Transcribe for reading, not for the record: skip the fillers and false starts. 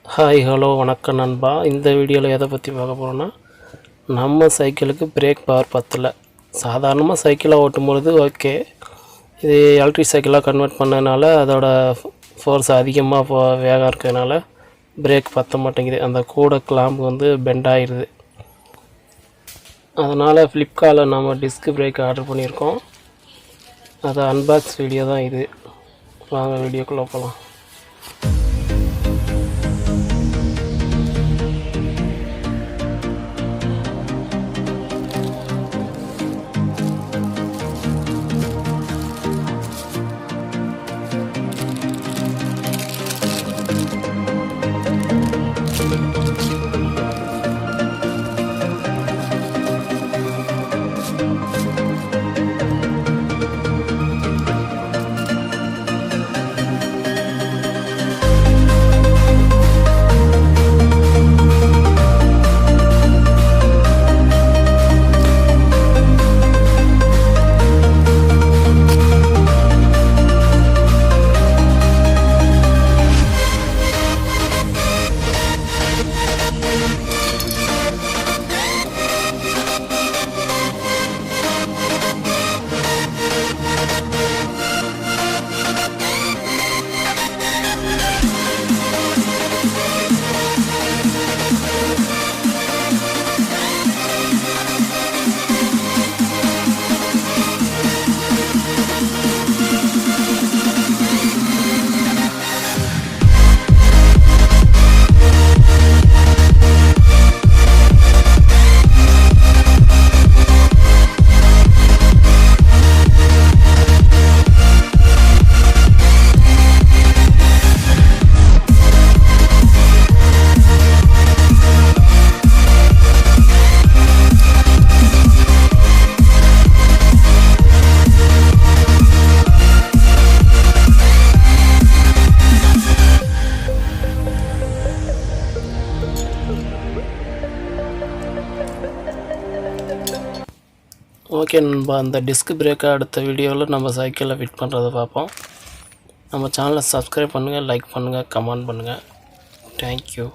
Hi hello வணக்கம் நண்பா. இந்த வீடியோவில் எதை பற்றி பார்க்க போகிறோன்னா, நம்ம சைக்கிளுக்கு பிரேக் பவர் பத்தலை. சாதாரணமாக சைக்கிளை ஓட்டும்பொழுது ஓகே, இது எலக்ட்ரிக் சைக்கிளாக கன்வெர்ட் பண்ணதுனால அதோட ஃபோர்ஸ் அதிகமாக வேகம் இருக்கிறதுனால பிரேக் பற்ற மாட்டேங்குது. அந்த கூட கிளாம்பு வந்து பெண்ட் ஆகிடுது. அதனால் ஃப்ளிப்கார்ட்டில் நம்ம டிஸ்க் பிரேக் ஆர்டர் பண்ணியிருக்கோம். அது அன்பாக்ஸ் வீடியோ தான் இது. வாங்க வீடியோக்குள்ளே போகலாம். ஓகே நண்பா, அந்த டிஸ்க் பிரேக்கை அடுத்த வீடியோவில் நம்ம சைக்கிளில் ஃபிட் பண்ணுறதை பார்ப்போம். நம்ம சேனலை சப்ஸ்கிரைப் பண்ணுங்கள், லைக் பண்ணுங்கள், கமெண்ட் பண்ணுங்கள். தேங்க்யூ.